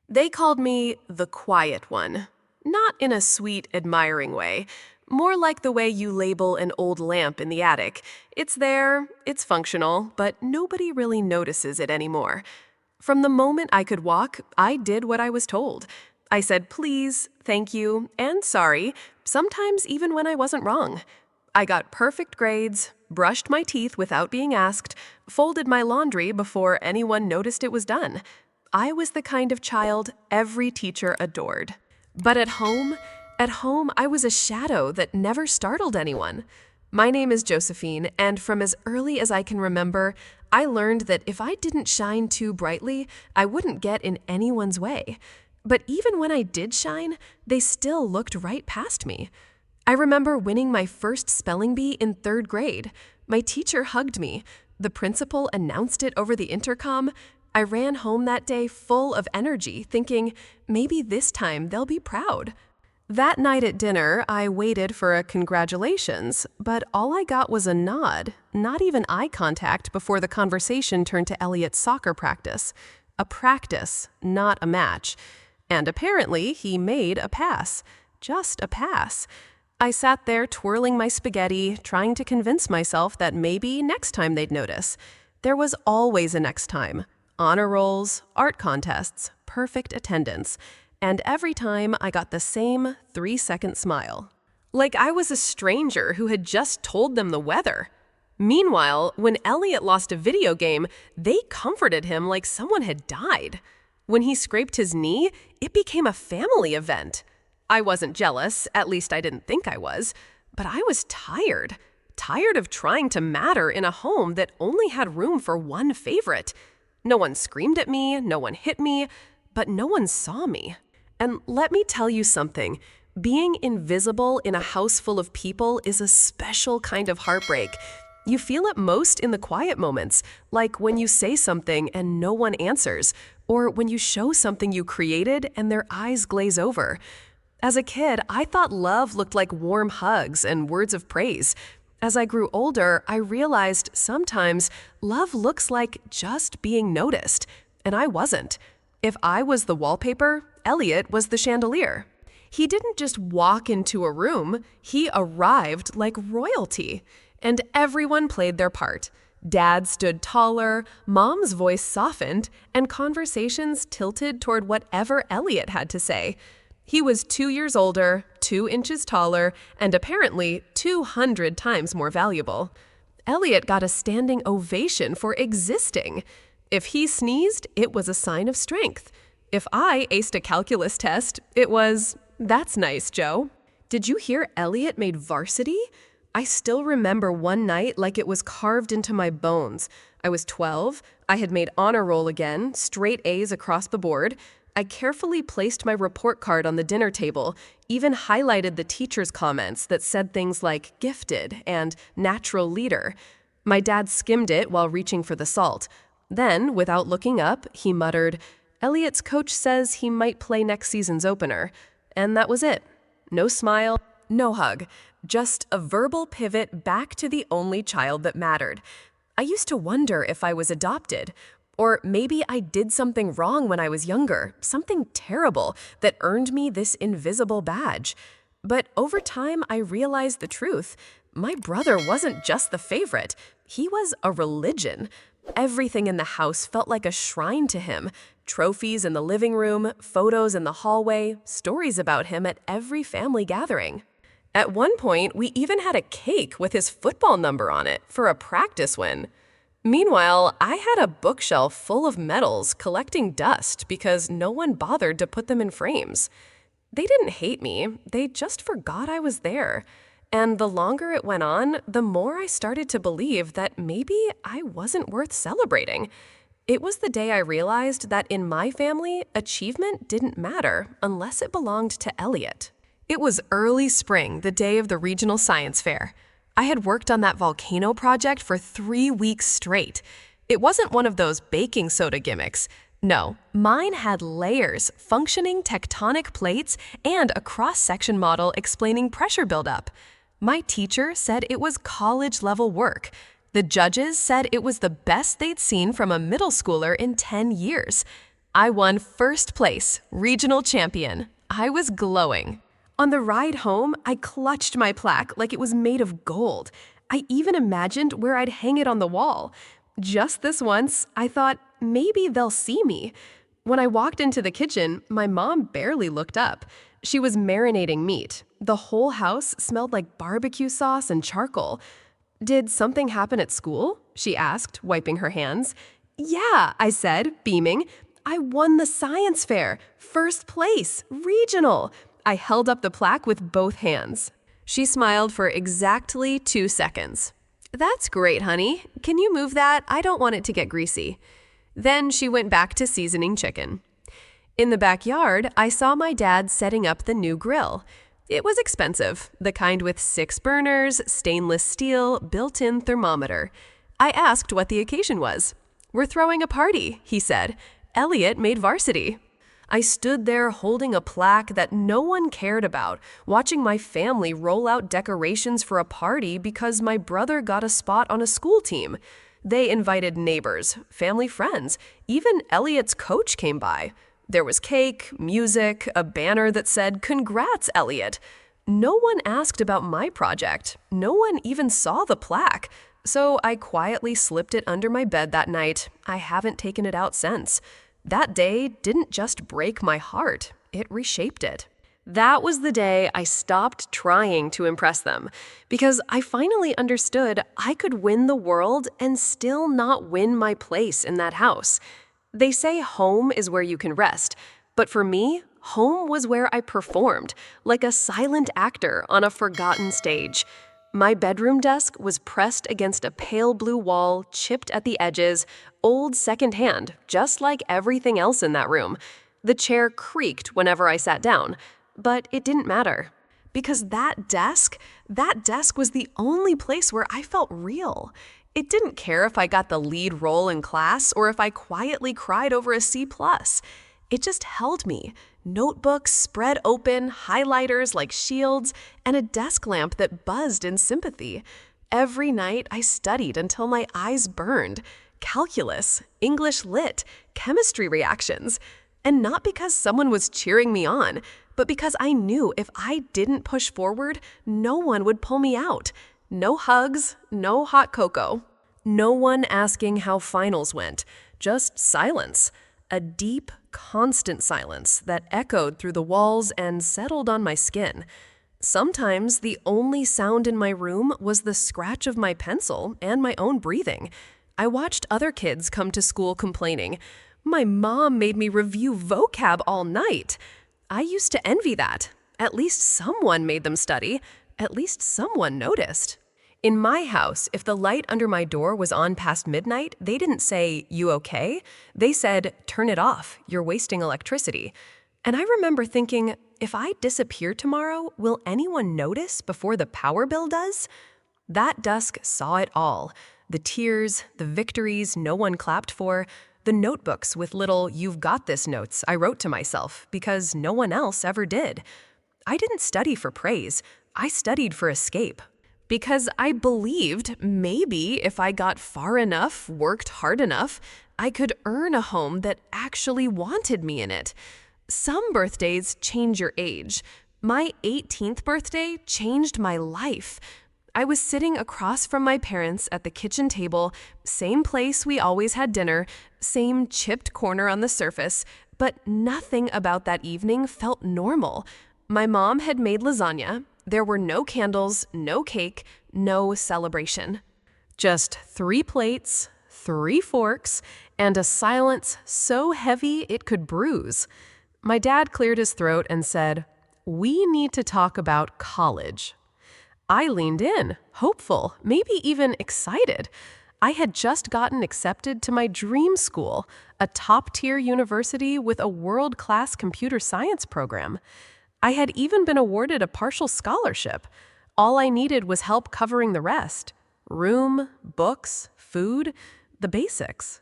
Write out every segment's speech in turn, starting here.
They called me the quiet one. Not in a sweet, admiring way. More like the way you label an old lamp in the attic. It's there, it's functional, but nobody really notices it anymore. From the moment I could walk, I did what I was told. I said please, thank you, and sorry, sometimes even when I wasn't wrong. I got perfect grades, brushed my teeth without being asked, folded my laundry before anyone noticed it was done. I was the kind of child every teacher adored. But at home, I was a shadow that never startled anyone. My name is Josephine, and from as early as I can remember, I learned that if I didn't shine too brightly, I wouldn't get in anyone's way. But even when I did shine, they still looked right past me. I remember winning my first spelling bee in third grade. My teacher hugged me. The principal announced it over the intercom. I ran home that day full of energy, thinking maybe this time they'll be proud. That night at dinner, I waited for a congratulations, but all I got was a nod, not even eye contact before the conversation turned to Elliot's soccer practice. A practice, not a match. And apparently, he made a pass. Just a pass. I sat there twirling my spaghetti, trying to convince myself that maybe next time they'd notice. There was always a next time. Honor rolls, art contests, perfect attendance. And every time I got the same 3-second smile. Like I was a stranger who had just told them the weather. Meanwhile, when Elliot lost a video game, they comforted him like someone had died. When he scraped his knee, it became a family event. I wasn't jealous, at least I didn't think I was, but I was tired. Tired of trying to matter in a home that only had room for one favorite. No one screamed at me, no one hit me, but no one saw me. And let me tell you something, being invisible in a house full of people is a special kind of heartbreak. You feel it most in the quiet moments, like when you say something and no one answers, or when you show something you created and their eyes glaze over. As a kid, I thought love looked like warm hugs and words of praise. As I grew older, I realized sometimes love looks like just being noticed, and I wasn't. If I was the wallpaper, Elliot was the chandelier. He didn't just walk into a room, he arrived like royalty. And everyone played their part. Dad stood taller, Mom's voice softened, and conversations tilted toward whatever Elliot had to say. He was 2 years older, 2 inches taller, and apparently 200 times more valuable. Elliot got a standing ovation for existing. If he sneezed, it was a sign of strength. If I aced a calculus test, it was, "That's nice, Joe." Did you hear Elliot made varsity? I still remember one night like it was carved into my bones. I was 12, I had made honor roll again, straight A's across the board. I carefully placed my report card on the dinner table, even highlighted the teacher's comments that said things like gifted and natural leader. My dad skimmed it while reaching for the salt. Then, without looking up, he muttered, "Elliot's coach says he might play next season's opener." And that was it. No smile, no hug, just a verbal pivot back to the only child that mattered. I used to wonder if I was adopted, or maybe I did something wrong when I was younger, something terrible that earned me this invisible badge. But over time, I realized the truth. My brother wasn't just the favorite. He was a religion. Everything in the house felt like a shrine to him. Trophies in the living room, photos in the hallway, stories about him at every family gathering. At one point, we even had a cake with his football number on it for a practice win. Meanwhile, I had a bookshelf full of medals collecting dust because no one bothered to put them in frames. They didn't hate me, they just forgot I was there. And the longer it went on, the more I started to believe that maybe I wasn't worth celebrating. It was the day I realized that in my family, achievement didn't matter unless it belonged to Elliot. It was early spring, the day of the regional science fair. I had worked on that volcano project for 3 weeks straight. It wasn't one of those baking soda gimmicks. No, mine had layers, functioning tectonic plates, and a cross-section model explaining pressure buildup. My teacher said it was college-level work. The judges said it was the best they'd seen from a middle schooler in 10 years. I won first place, regional champion. I was glowing. On the ride home, I clutched my plaque like it was made of gold. I even imagined where I'd hang it on the wall. Just this once, I thought, maybe they'll see me. When I walked into the kitchen, my mom barely looked up. She was marinating meat. The whole house smelled like barbecue sauce and charcoal. "Did something happen at school?" she asked, wiping her hands. "Yeah," I said, beaming. "I won the science fair. First place, regional." I held up the plaque with both hands. She smiled for exactly 2 seconds. "That's great, honey. Can you move that? I don't want it to get greasy." Then she went back to seasoning chicken. In the backyard, I saw my dad setting up the new grill. It was expensive, the kind with 6 burners, stainless steel, built-in thermometer. I asked what the occasion was. "We're throwing a party," he said. "Elliot made varsity." I stood there holding a plaque that no one cared about, watching my family roll out decorations for a party because my brother got a spot on a school team. They invited neighbors, family friends, even Elliot's coach came by. There was cake, music, a banner that said, "Congrats, Elliot." No one asked about my project. No one even saw the plaque. So I quietly slipped it under my bed that night. I haven't taken it out since. That day didn't just break my heart, it reshaped it. That was the day I stopped trying to impress them, because I finally understood I could win the world and still not win my place in that house. They say home is where you can rest, but for me, home was where I performed, like a silent actor on a forgotten stage. My bedroom desk was pressed against a pale blue wall, chipped at the edges, old secondhand, just like everything else in that room. The chair creaked whenever I sat down, but it didn't matter. Because that desk was the only place where I felt real. It didn't care if I got the lead role in class or if I quietly cried over a C+. It just held me. Notebooks spread open, highlighters like shields, and a desk lamp that buzzed in sympathy. Every night I studied until my eyes burned. Calculus, English lit, chemistry reactions. And not because someone was cheering me on, but because I knew if I didn't push forward, no one would pull me out. No hugs, no hot cocoa. No one asking how finals went, just silence. A deep, constant silence that echoed through the walls and settled on my skin. Sometimes the only sound in my room was the scratch of my pencil and my own breathing. I watched other kids come to school complaining. My mom made me review vocab all night. I used to envy that. At least someone made them study. At least someone noticed. In my house, if the light under my door was on past midnight, they didn't say, "You okay?" They said, "Turn it off, you're wasting electricity." And I remember thinking, if I disappear tomorrow, will anyone notice before the power bill does? That dusk saw it all. The tears, the victories no one clapped for, the notebooks with little "you've got this" notes I wrote to myself because no one else ever did. I didn't study for praise. I studied for escape. Because I believed maybe if I got far enough, worked hard enough, I could earn a home that actually wanted me in it. Some birthdays change your age. My 18th birthday changed my life. I was sitting across from my parents at the kitchen table, same place we always had dinner, same chipped corner on the surface, but nothing about that evening felt normal. My mom had made lasagna. There were no candles, no cake, no celebration. Just 3 plates, 3 forks, and a silence so heavy it could bruise. My dad cleared his throat and said, "We need to talk about college." I leaned in, hopeful, maybe even excited. I had just gotten accepted to my dream school, a top-tier university with a world-class computer science program. I had even been awarded a partial scholarship. All I needed was help covering the rest. Room, books, food, the basics.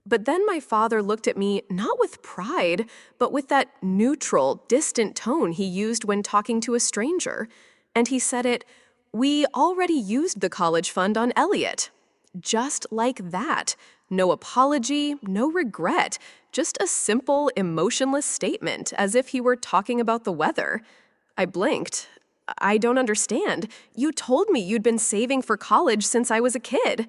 But then my father looked at me not with pride, but with that neutral, distant tone he used when talking to a stranger. And he said it, "We already used the college fund on Elliot." Just like that. No apology, no regret, just a simple, emotionless statement, as if he were talking about the weather. I blinked. I don't understand. You told me you'd been saving for college since I was a kid.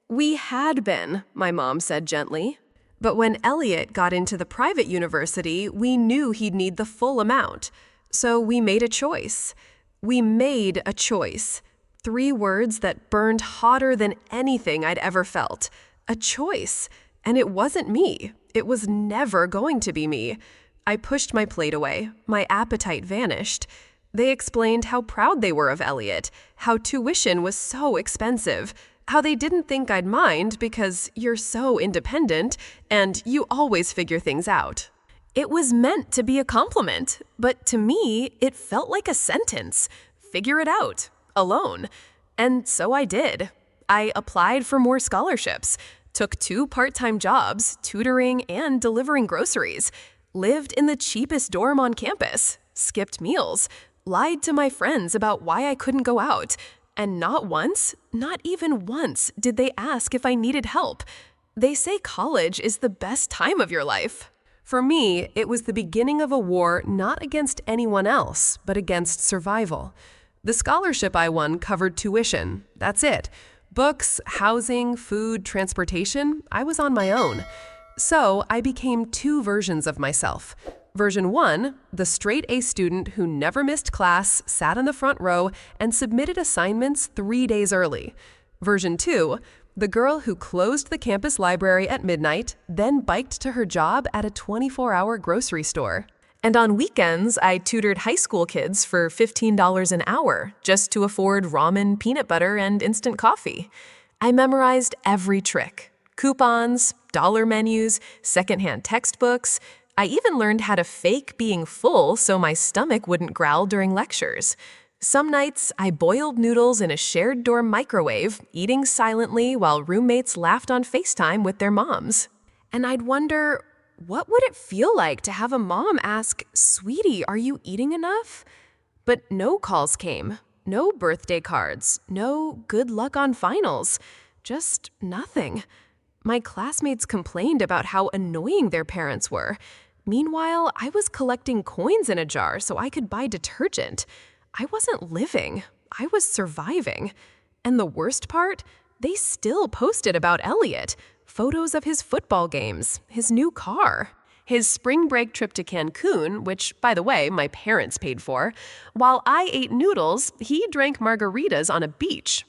We had been, my mom said gently. But when Elliot got into the private university, we knew he'd need the full amount. So we made a choice. We made a choice. 3 words that burned hotter than anything I'd ever felt. A choice. And it wasn't me. It was never going to be me. I pushed my plate away. My appetite vanished. They explained how proud they were of Elliot, how tuition was so expensive, how they didn't think I'd mind because you're so independent and you always figure things out. It was meant to be a compliment, but to me, it felt like a sentence. Figure it out. Alone. And so I did. I applied for more scholarships, took 2 part-time jobs, tutoring and delivering groceries, lived in the cheapest dorm on campus, skipped meals, lied to my friends about why I couldn't go out, and not once, not even once, did they ask if I needed help. They say college is the best time of your life. For me, it was the beginning of a war not against anyone else, but against survival. The scholarship I won covered tuition. That's it. Books, housing, food, transportation, I was on my own. So I became 2 versions of myself. Version 1, the straight-A student who never missed class, sat in the front row, and submitted assignments 3 days early. Version 2, the girl who closed the campus library at midnight, then biked to her job at a 24-hour grocery store. And on weekends, I tutored high school kids for $15 an hour just to afford ramen, peanut butter, and instant coffee. I memorized every trick. Coupons, dollar menus, secondhand textbooks. I even learned how to fake being full so my stomach wouldn't growl during lectures. Some nights, I boiled noodles in a shared dorm microwave, eating silently while roommates laughed on FaceTime with their moms. And I'd wonder, what would it feel like to have a mom ask, "Sweetie, are you eating enough?" But no calls came, no birthday cards, no good luck on finals, just nothing. My classmates complained about how annoying their parents were. Meanwhile, I was collecting coins in a jar so I could buy detergent. I wasn't living, I was surviving. And the worst part? They still posted about Elliot. Photos of his football games, his new car, his spring break trip to Cancun, which, by the way, my parents paid for. While I ate noodles, he drank margaritas on a beach.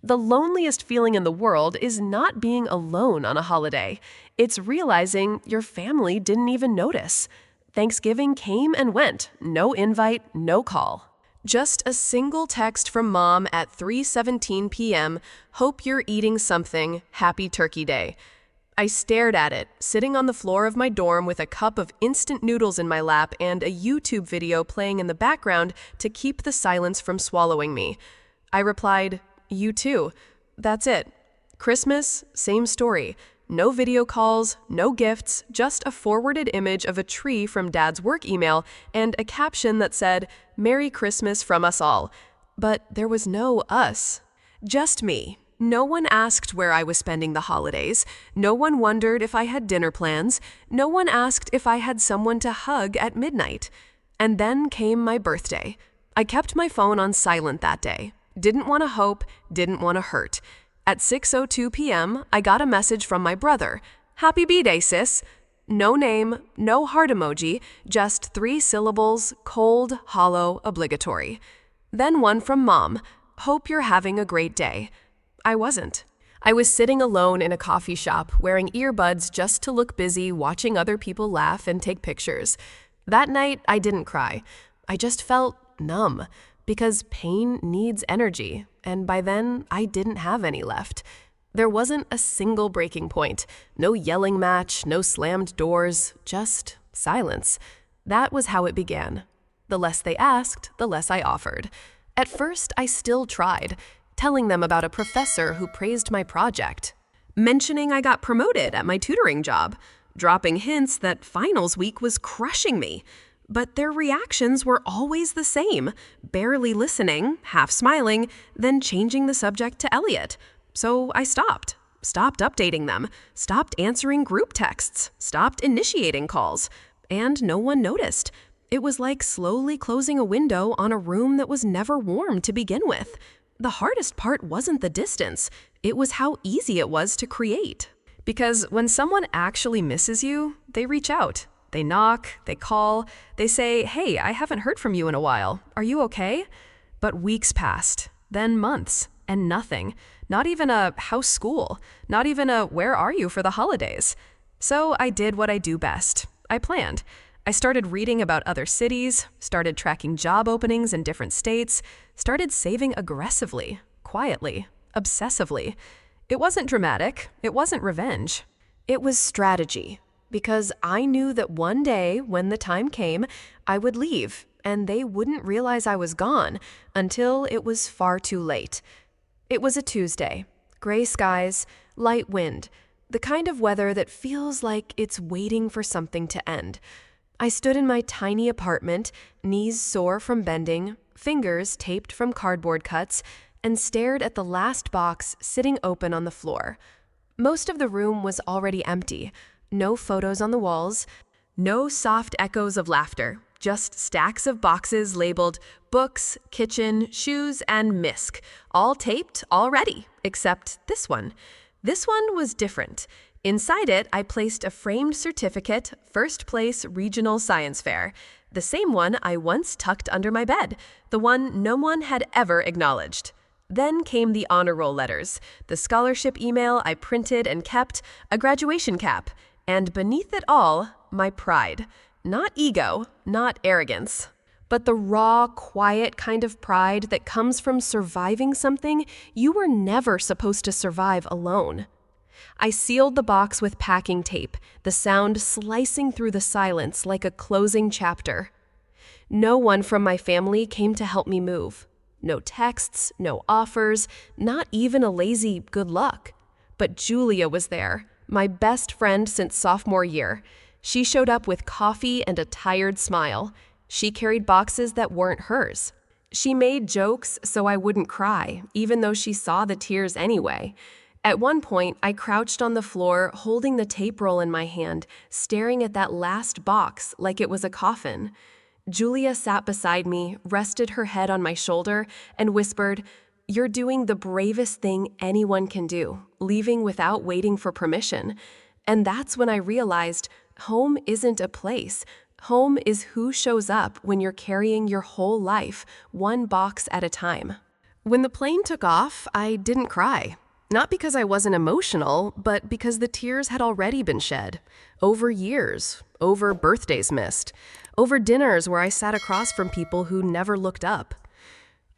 The loneliest feeling in the world is not being alone on a holiday. It's realizing your family didn't even notice. Thanksgiving came and went, no invite, no call. Just a single text from Mom at 3:17 p.m., "Hope you're eating something, happy Turkey Day." I stared at it, sitting on the floor of my dorm with a cup of instant noodles in my lap and a YouTube video playing in the background to keep the silence from swallowing me. I replied, "You too." That's it. Christmas, same story. No video calls, no gifts, just a forwarded image of a tree from Dad's work email and a caption that said, "Merry Christmas from us all." But there was no us. Just me. No one asked where I was spending the holidays. No one wondered if I had dinner plans. No one asked if I had someone to hug at midnight. And then came my birthday. I kept my phone on silent that day. Didn't want to hope, didn't want to hurt. At 6:02 p.m., I got a message from my brother. "Happy B-Day, sis." No name, no heart emoji, just 3 syllables, cold, hollow, obligatory. Then one from Mom. "Hope you're having a great day." I wasn't. I was sitting alone in a coffee shop, wearing earbuds just to look busy, watching other people laugh and take pictures. That night, I didn't cry. I just felt numb. Because pain needs energy, and by then, I didn't have any left. There wasn't a single breaking point, no yelling match, no slammed doors, just silence. That was how it began. The less they asked, the less I offered. At first, I still tried, telling them about a professor who praised my project, mentioning I got promoted at my tutoring job, dropping hints that finals week was crushing me. But their reactions were always the same, barely listening, half smiling, then changing the subject to Elliot. So I stopped. Stopped updating them, stopped answering group texts, stopped initiating calls, and no one noticed. It was like slowly closing a window on a room that was never warm to begin with. The hardest part wasn't the distance, it was how easy it was to create. Because when someone actually misses you, they reach out. They knock, they call, they say, "Hey, I haven't heard from you in a while. Are you okay?" But weeks passed, then months, and nothing. Not even a "how's school?" Not even a "where are you for the holidays?" So I did what I do best. I planned. I started reading about other cities, started tracking job openings in different states, started saving aggressively, quietly, obsessively. It wasn't dramatic. It wasn't revenge. It was strategy. Because I knew that one day, when the time came, I would leave, and they wouldn't realize I was gone until it was far too late. It was a Tuesday. Gray skies, light wind, the kind of weather that feels like it's waiting for something to end. I stood in my tiny apartment, knees sore from bending, fingers taped from cardboard cuts, and stared at the last box sitting open on the floor. Most of the room was already empty. No photos on the walls, no soft echoes of laughter, just stacks of boxes labeled books, kitchen, shoes, and misc, all taped, all ready, except this one. This one was different. Inside it, I placed a framed certificate, first place regional science fair, the same one I once tucked under my bed, the one no one had ever acknowledged. Then came the honor roll letters, the scholarship email I printed and kept, a graduation cap, and beneath it all, my pride. Not ego, not arrogance, but the raw, quiet kind of pride that comes from surviving something you were never supposed to survive alone. I sealed the box with packing tape, the sound slicing through the silence like a closing chapter. No one from my family came to help me move. No texts, no offers, not even a lazy good luck. But Julia was there, my best friend since sophomore year. She showed up with coffee and a tired smile. She carried boxes that weren't hers. She made jokes so I wouldn't cry, even though she saw the tears anyway. At one point, I crouched on the floor, holding the tape roll in my hand, staring at that last box like it was a coffin. Julia sat beside me, rested her head on my shoulder, and whispered, "You're doing the bravest thing anyone can do, leaving without waiting for permission." And that's when I realized home isn't a place. Home is who shows up when you're carrying your whole life, one box at a time. When the plane took off, I didn't cry. Not because I wasn't emotional, but because the tears had already been shed. Over years, over birthdays missed, over dinners where I sat across from people who never looked up.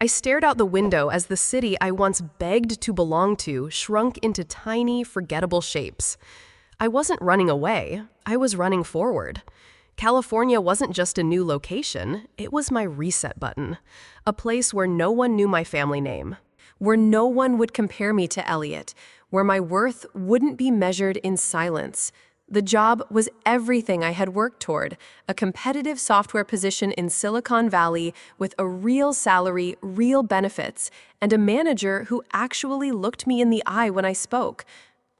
I stared out the window as the city I once begged to belong to shrunk into tiny, forgettable shapes. I wasn't running away, I was running forward. California wasn't just a new location, it was my reset button. A place where no one knew my family name. Where no one would compare me to Elliot, where my worth wouldn't be measured in silence. The job was everything I had worked toward, a competitive software position in Silicon Valley with a real salary, real benefits, and a manager who actually looked me in the eye when I spoke.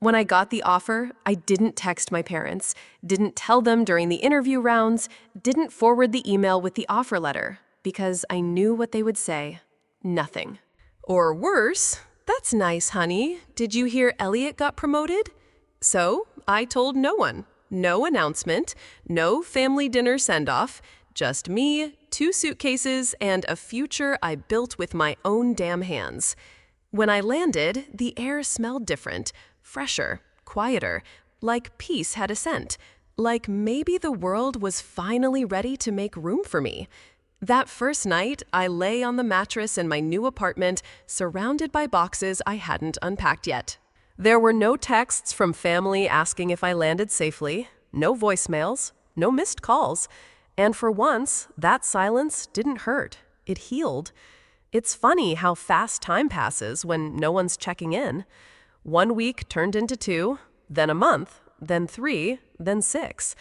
When I got the offer, I didn't text my parents, didn't tell them during the interview rounds, didn't forward the email with the offer letter, because I knew what they would say. Nothing. Or worse, "That's nice, honey. Did you hear Elliot got promoted?" So I told no one. No announcement, no family dinner send-off, just me, 2 suitcases, and a future I built with my own damn hands. When I landed, the air smelled different, fresher, quieter, like peace had a scent, like maybe the world was finally ready to make room for me. That first night, I lay on the mattress in my new apartment, surrounded by boxes I hadn't unpacked yet. There were no texts from family asking if I landed safely, no voicemails, no missed calls, and for once, that silence didn't hurt. It healed. It's funny how fast time passes when no one's checking in. 1 week turned into 2, then a month, then 3, then 6.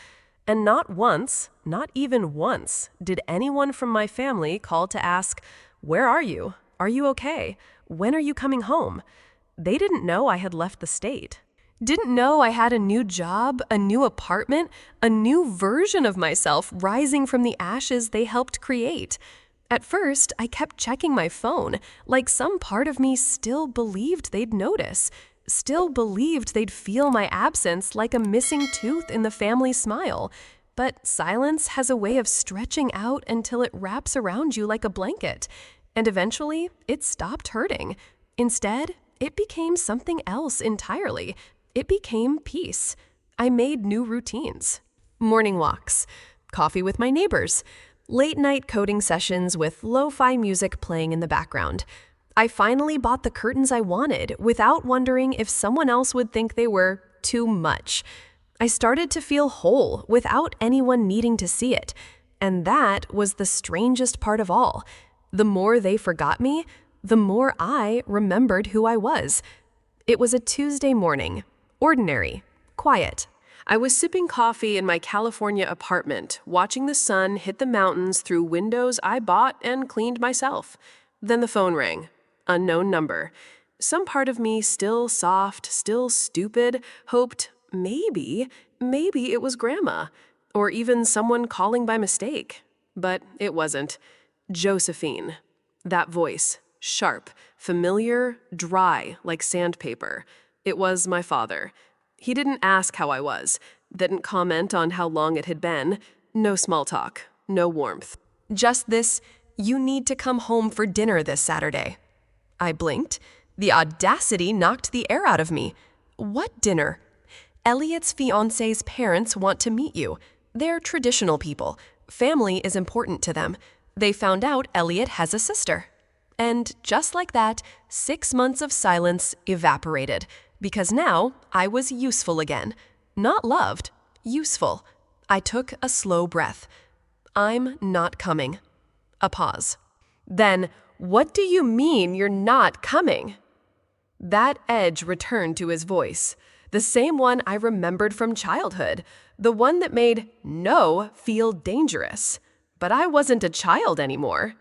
And not once, not even once, did anyone from my family call to ask, "Where are you? Are you okay? When are you coming home?" They didn't know I had left the state. Didn't know I had a new job, a new apartment, a new version of myself rising from the ashes they helped create. At first, I kept checking my phone, like some part of me still believed they'd notice, still believed they'd feel my absence like a missing tooth in the family smile. But silence has a way of stretching out until it wraps around you like a blanket. And eventually, it stopped hurting. Instead, it became something else entirely. It became peace. I made new routines. Morning walks, coffee with my neighbors, late-night coding sessions with lo-fi music playing in the background. I finally bought the curtains I wanted without wondering if someone else would think they were too much. I started to feel whole without anyone needing to see it. And that was the strangest part of all. The more they forgot me, the more I remembered who I was. It was a Tuesday morning. Ordinary, quiet. I was sipping coffee in my California apartment, watching the sun hit the mountains through windows I bought and cleaned myself. Then the phone rang. Unknown number. Some part of me, still soft, still stupid, hoped maybe it was Grandma, or even someone calling by mistake. But it wasn't. Josephine. That voice, sharp, familiar, dry, like sandpaper. It was my father. He didn't ask how I was, didn't comment on how long it had been. No small talk, no warmth. Just this, you need to come home for dinner this Saturday. I blinked. The audacity knocked the air out of me. What dinner? Elliot's fiancé's parents want to meet you. They're traditional people. Family is important to them. They found out Elliot has a sister. And just like that, 6 months of silence evaporated. Because now I was useful again. Not loved, useful. I took a slow breath. I'm not coming. A pause. Then, what do you mean you're not coming? That edge returned to his voice. The same one I remembered from childhood. The one that made no feel dangerous. But I wasn't a child anymore.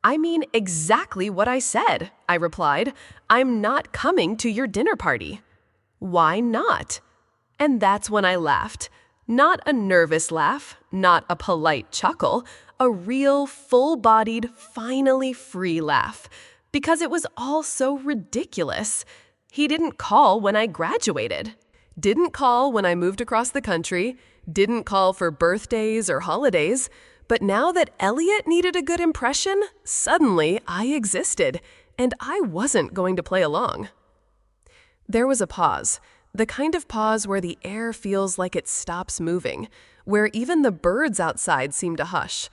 I mean exactly what I said, I replied. I'm not coming to your dinner party. Why not? And that's when I laughed. Not a nervous laugh, not a polite chuckle, a real, full-bodied, finally free laugh. Because it was all so ridiculous. He didn't call when I graduated. Didn't call when I moved across the country. Didn't call for birthdays or holidays. But now that Elliot needed a good impression, suddenly I existed, and I wasn't going to play along. There was a pause, the kind of pause where the air feels like it stops moving, where even the birds outside seem to hush.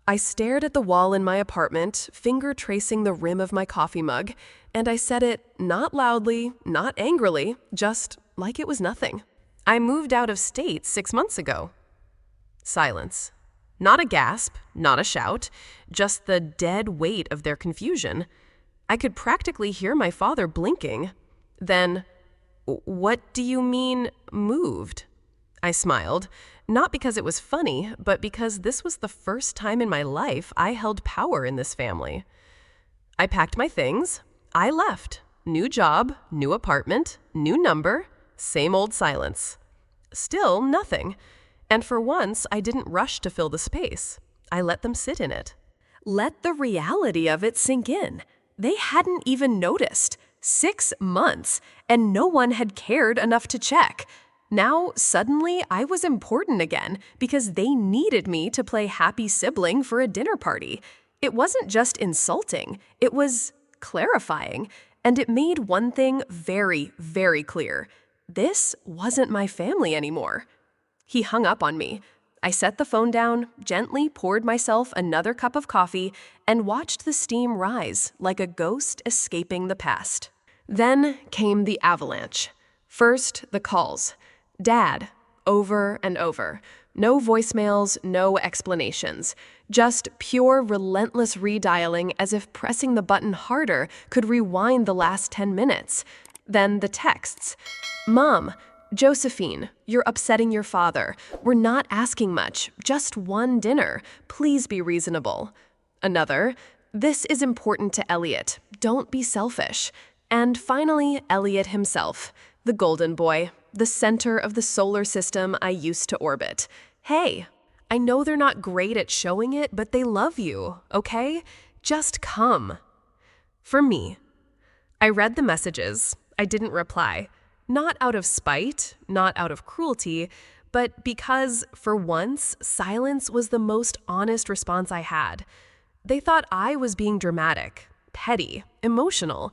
I stared at the wall in my apartment, finger tracing the rim of my coffee mug, and I said it not loudly, not angrily, just like it was nothing. I moved out of state 6 months ago. Silence. Not a gasp, not a shout, just the dead weight of their confusion. I could practically hear my father blinking. Then, what do you mean, moved? I smiled, not because it was funny, but because this was the first time in my life I held power in this family. I packed my things. I left. New job, new apartment, new number, same old silence. Still nothing. And for once, I didn't rush to fill the space. I let them sit in it. Let the reality of it sink in. They hadn't even noticed. 6 months, and no one had cared enough to check. Now, suddenly, I was important again because they needed me to play happy sibling for a dinner party. It wasn't just insulting, it was clarifying, and it made one thing very, very clear. This wasn't my family anymore. He hung up on me. I set the phone down, gently poured myself another cup of coffee, and watched the steam rise like a ghost escaping the past. Then came the avalanche. First, the calls. Dad, over and over. No voicemails, no explanations. Just pure, relentless redialing as if pressing the button harder could rewind the last 10 minutes. Then the texts. Mom, Josephine, you're upsetting your father. We're not asking much, just one dinner. Please be reasonable. Another, this is important to Elliot. Don't be selfish. And finally, Elliot himself, the golden boy, the center of the solar system I used to orbit. Hey, I know they're not great at showing it, but they love you, okay? Just come. For me, I read the messages. I didn't reply. Not out of spite, not out of cruelty, but because, for once, silence was the most honest response I had. They thought I was being dramatic, petty, emotional.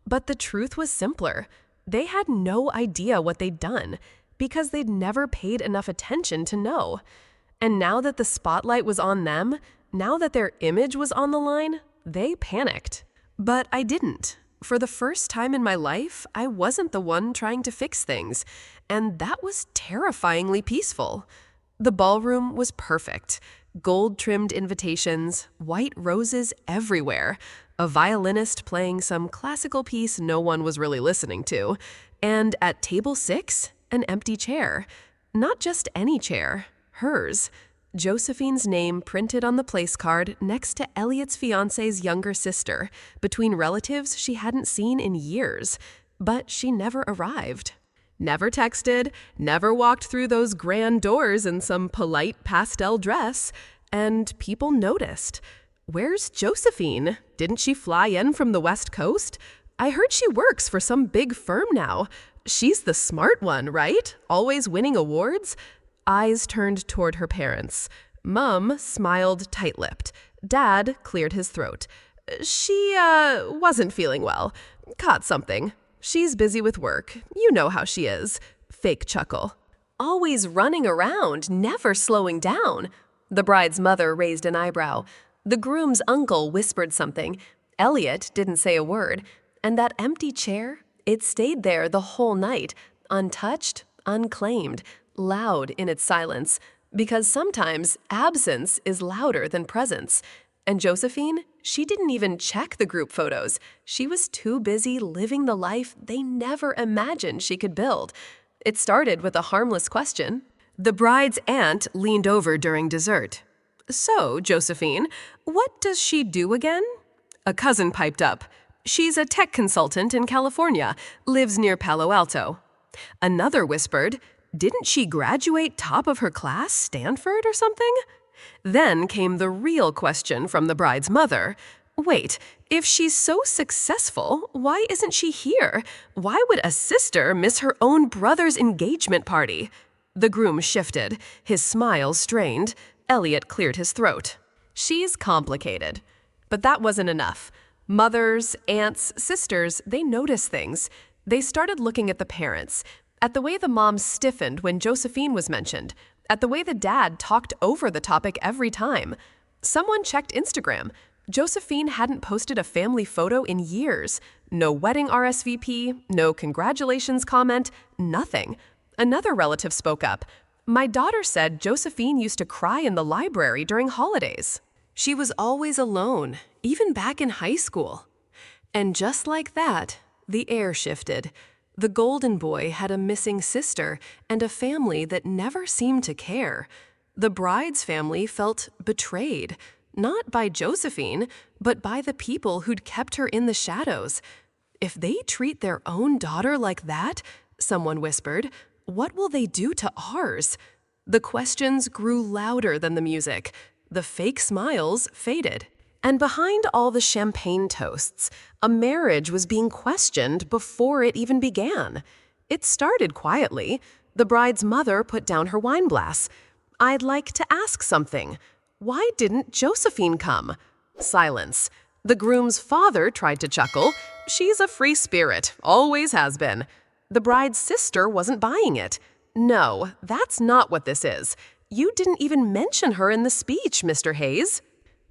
But the truth was simpler. They had no idea what they'd done, because they'd never paid enough attention to know. And now that the spotlight was on them, now that their image was on the line, they panicked. But I didn't. For the first time in my life, I wasn't the one trying to fix things, and that was terrifyingly peaceful. The ballroom was perfect. Gold-trimmed invitations, white roses everywhere, a violinist playing some classical piece no one was really listening to, and at table 6, an empty chair. Not just any chair, hers. Josephine's name printed on the place card next to Elliot's fiancé's younger sister, between relatives she hadn't seen in years. But she never arrived. Never texted, never walked through those grand doors in some polite pastel dress, and people noticed. Where's Josephine? Didn't she fly in from the West Coast? I heard she works for some big firm now. She's the smart one, right? Always winning awards? Eyes turned toward her parents. Mum smiled tight-lipped. Dad cleared his throat. She, wasn't feeling well. Caught something. She's busy with work. You know how she is. Fake chuckle. Always running around, never slowing down. The bride's mother raised an eyebrow. The groom's uncle whispered something. Elliot didn't say a word. And that empty chair, it stayed there the whole night, untouched, unclaimed, loud in its silence. Because sometimes absence is louder than presence. And Josephine, she didn't even check the group photos. She was too busy living the life they never imagined she could build. It started with a harmless question. The bride's aunt leaned over during dessert. So, Josephine, what does she do again? A cousin piped up. She's a tech consultant in California, lives near Palo Alto. Another whispered, didn't she graduate top of her class, Stanford or something? Then came the real question from the bride's mother. Wait, if she's so successful, why isn't she here? Why would a sister miss her own brother's engagement party? The groom shifted, his smile strained. Elliot cleared his throat. She's complicated. But that wasn't enough. Mothers, aunts, sisters, they noticed things. They started looking at the parents, at the way the mom stiffened when Josephine was mentioned, at the way the dad talked over the topic every time. Someone checked Instagram. Josephine hadn't posted a family photo in years. No wedding RSVP, no congratulations comment, nothing. Another relative spoke up. My daughter said Josephine used to cry in the library during holidays. She was always alone, even back in high school. And just like that, the air shifted. The golden boy had a missing sister and a family that never seemed to care. The bride's family felt betrayed, not by Josephine, but by the people who'd kept her in the shadows. If they treat their own daughter like that, someone whispered, what will they do to ours? The questions grew louder than the music. The fake smiles faded. And behind all the champagne toasts, a marriage was being questioned before it even began. It started quietly. The bride's mother put down her wine glass. I'd like to ask something. Why didn't Josephine come? Silence. The groom's father tried to chuckle. She's a free spirit, always has been. The bride's sister wasn't buying it. No, that's not what this is. You didn't even mention her in the speech, Mr. Hayes.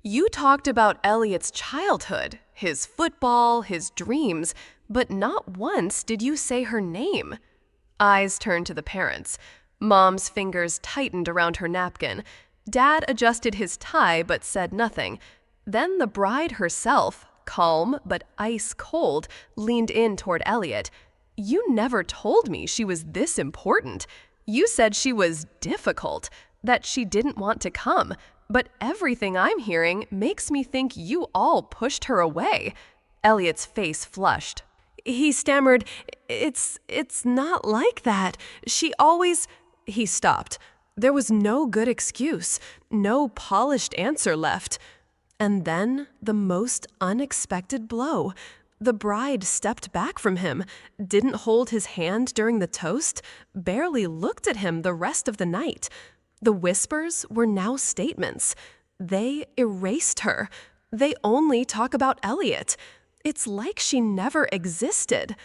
You talked about Elliot's childhood, his football, his dreams, but not once did you say her name. Eyes turned to the parents. Mom's fingers tightened around her napkin. Dad adjusted his tie but said nothing. Then the bride herself, calm but ice cold, leaned in toward Elliot. You never told me she was this important. You said she was difficult, that she didn't want to come. But everything I'm hearing makes me think you all pushed her away. Elliot's face flushed. He stammered, It's not like that. She always. He stopped. There was no good excuse, no polished answer left. And then the most unexpected blow. The bride stepped back from him, didn't hold his hand during the toast, barely looked at him the rest of the night. The whispers were now statements. They erased her. They only talk about Elliot. It's like she never existed.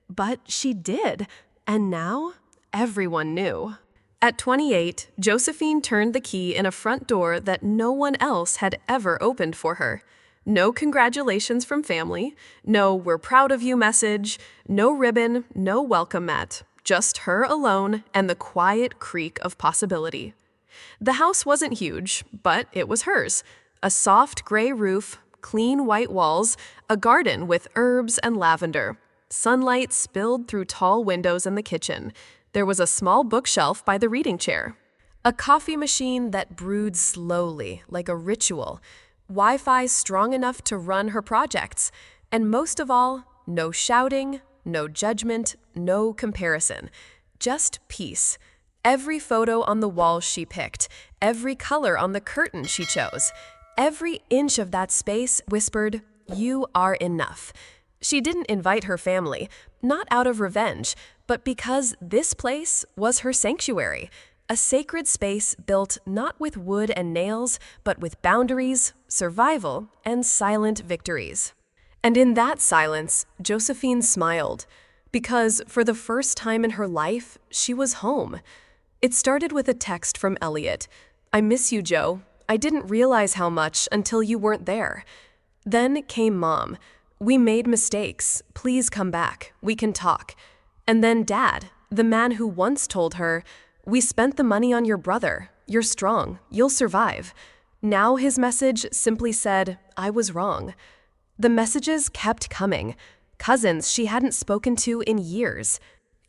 But she did, and now everyone knew. At 28, Josephine turned the key in a front door that no one else had ever opened for her. No congratulations from family, no "we're proud of you" message, no ribbon, no welcome mat, just her alone and the quiet creak of possibility. The house wasn't huge, but it was hers. A soft gray roof, clean white walls, a garden with herbs and lavender. Sunlight spilled through tall windows in the kitchen. There was a small bookshelf by the reading chair. A coffee machine that brewed slowly, like a ritual. Wi-Fi strong enough to run her projects. And most of all, no shouting, no judgment, no comparison. Just peace. Every photo on the wall she picked, every color on the curtain she chose, every inch of that space whispered, "You are enough." She didn't invite her family, not out of revenge, but because this place was her sanctuary, a sacred space built not with wood and nails, but with boundaries, survival, and silent victories. And in that silence, Josephine smiled, because for the first time in her life, she was home. It started with a text from Elliot. "I miss you, Joe. I didn't realize how much until you weren't there." Then came Mom. "We made mistakes. Please come back. We can talk." And then Dad, the man who once told her, "We spent the money on your brother. You're strong. You'll survive." Now his message simply said, "I was wrong." The messages kept coming. Cousins she hadn't spoken to in years.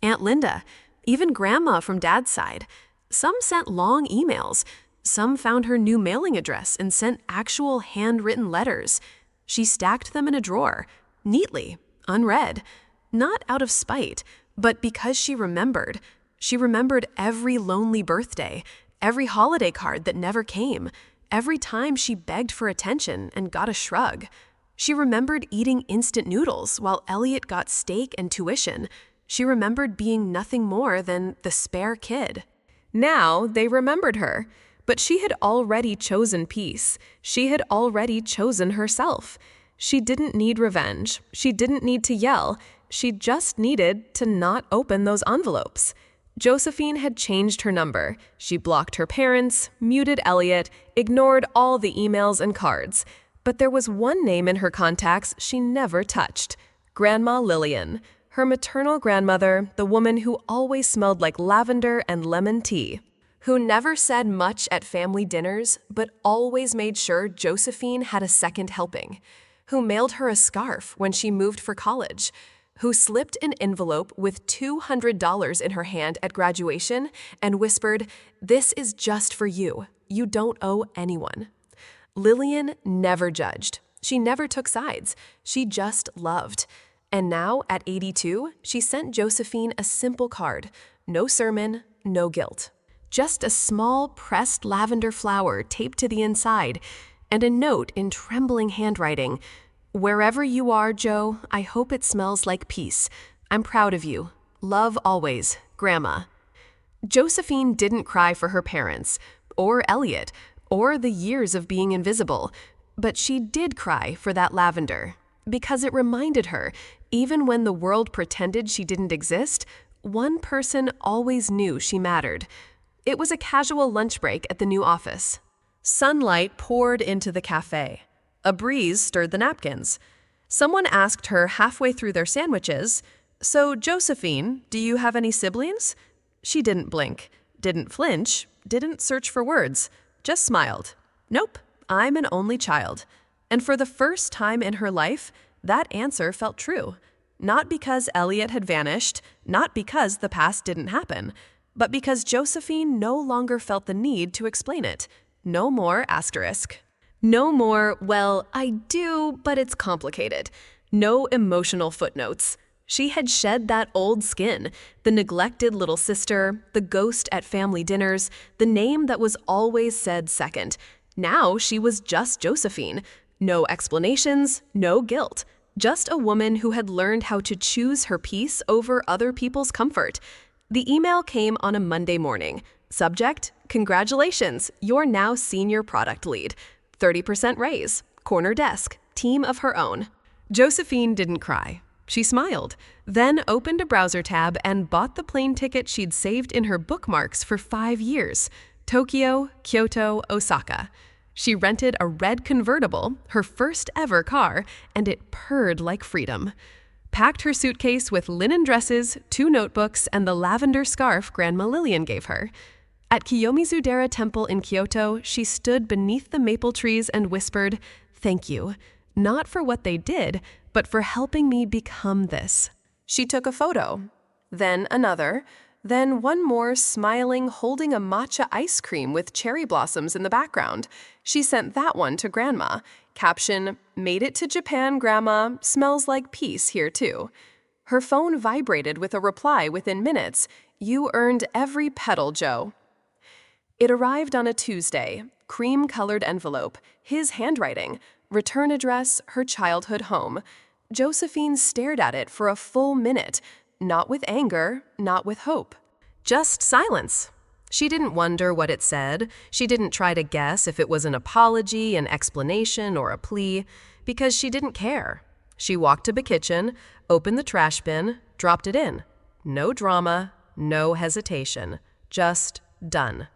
Aunt Linda, even Grandma from Dad's side. Some sent long emails. Some found her new mailing address and sent actual handwritten letters. She stacked them in a drawer, neatly, unread, not out of spite, but because she remembered. She remembered every lonely birthday, every holiday card that never came, every time she begged for attention and got a shrug. She remembered eating instant noodles while Elliot got steak and tuition. She remembered being nothing more than the spare kid. Now they remembered her. But she had already chosen peace. She had already chosen herself. She didn't need revenge. She didn't need to yell. She just needed to not open those envelopes. Josephine had changed her number. She blocked her parents, muted Elliot, ignored all the emails and cards. But there was one name in her contacts she never touched: Grandma Lillian, her maternal grandmother, the woman who always smelled like lavender and lemon tea, who never said much at family dinners, but always made sure Josephine had a second helping, who mailed her a scarf when she moved for college, who slipped an envelope with $200 in her hand at graduation and whispered, "This is just for you. You don't owe anyone." Lillian never judged. She never took sides. She just loved. And now, at 82, she sent Josephine a simple card. No sermon, no guilt. Just a small pressed lavender flower taped to the inside, and a note in trembling handwriting. "Wherever you are, Joe, I hope it smells like peace. I'm proud of you. Love always, Grandma." Josephine didn't cry for her parents, or Elliot, or the years of being invisible, but she did cry for that lavender, because it reminded her, even when the world pretended she didn't exist, one person always knew she mattered. It was a casual lunch break at the new office. Sunlight poured into the cafe. A breeze stirred the napkins. Someone asked her halfway through their sandwiches, "So, Josephine, do you have any siblings?" She didn't blink, didn't flinch, didn't search for words, just smiled. "Nope, I'm an only child." And for the first time in her life, that answer felt true. Not because Elliot had vanished, not because the past didn't happen, but because Josephine no longer felt the need to explain it. No more asterisk. No more, "Well, I do, but it's complicated." No emotional footnotes. She had shed that old skin, the neglected little sister, the ghost at family dinners, the name that was always said second. Now she was just Josephine. No explanations, no guilt. Just a woman who had learned how to choose her peace over other people's comfort. The email came on a Monday morning. Subject: congratulations, you're now senior product lead. 30% raise. Corner desk. Team of her own. Josephine didn't cry. She smiled, then opened a browser tab and bought the plane ticket she'd saved in her bookmarks for 5 years. Tokyo, Kyoto, Osaka. She rented a red convertible, her first ever car, and it purred like freedom. Packed her suitcase with linen dresses, 2 notebooks, and the lavender scarf Grandma Lillian gave her. At Kiyomizu-dera Temple in Kyoto, she stood beneath the maple trees and whispered, "Thank you, not for what they did, but for helping me become this." She took a photo, then another, then one more smiling, holding a matcha ice cream with cherry blossoms in the background. She sent that one to Grandma. Caption: "Made it to Japan, Grandma. Smells like peace here too." Her phone vibrated with a reply within minutes. "You earned every petal, Joe." It arrived on a Tuesday, cream-colored envelope, his handwriting, return address, her childhood home. Josephine stared at it for a full minute, not with anger, not with hope. Just silence. She didn't wonder what it said. She didn't try to guess if it was an apology, an explanation, or a plea, because she didn't care. She walked to the kitchen, opened the trash bin, dropped it in. No drama, no hesitation. Just done.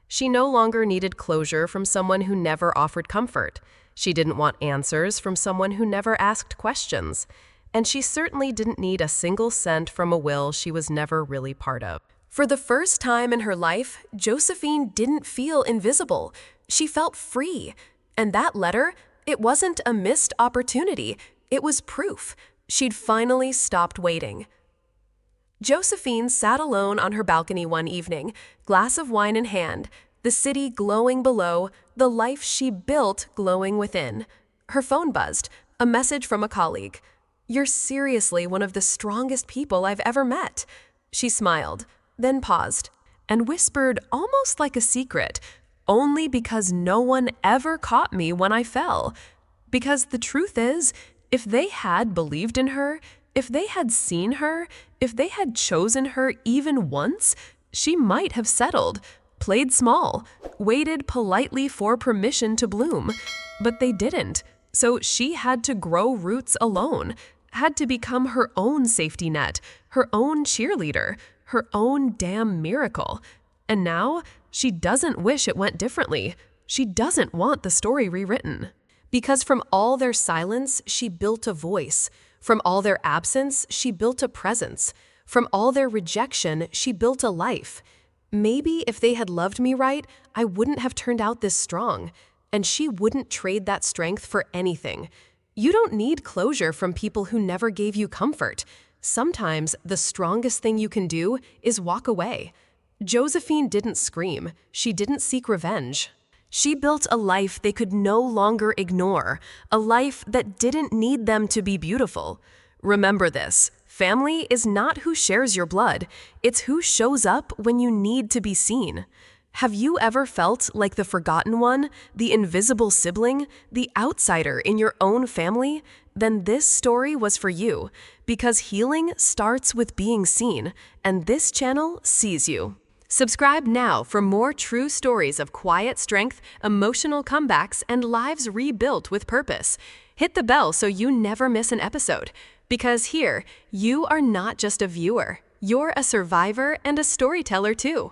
She no longer needed closure from someone who never offered comfort. She didn't want answers from someone who never asked questions. And she certainly didn't need a single cent from a will she was never really part of. For the first time in her life, Josephine didn't feel invisible. She felt free. And that letter, it wasn't a missed opportunity. It was proof. She'd finally stopped waiting. Josephine sat alone on her balcony one evening, glass of wine in hand, the city glowing below, the life she built glowing within. Her phone buzzed, a message from a colleague. "You're seriously one of the strongest people I've ever met." She smiled, then paused, and whispered almost like a secret, "Only because no one ever caught me when I fell." Because the truth is, if they had believed in her, if they had seen her, if they had chosen her even once, she might have settled, played small, waited politely for permission to bloom. But they didn't, so she had to grow roots alone, had to become her own safety net, her own cheerleader, her own damn miracle. And now, she doesn't wish it went differently. She doesn't want the story rewritten. Because from all their silence, she built a voice. From all their absence, she built a presence. From all their rejection, she built a life. Maybe if they had loved me right, I wouldn't have turned out this strong. And she wouldn't trade that strength for anything. You don't need closure from people who never gave you comfort. Sometimes the strongest thing you can do is walk away. Josephine didn't scream. She didn't seek revenge. She built a life they could no longer ignore, a life that didn't need them to be beautiful. Remember this, family is not who shares your blood, it's who shows up when you need to be seen. Have you ever felt like the forgotten one, the invisible sibling, the outsider in your own family? Then this story was for you, because healing starts with being seen, and this channel sees you. Subscribe now for more true stories of quiet strength, emotional comebacks, and lives rebuilt with purpose. Hit the bell so you never miss an episode. Because here, you are not just a viewer, you're a survivor and a storyteller too.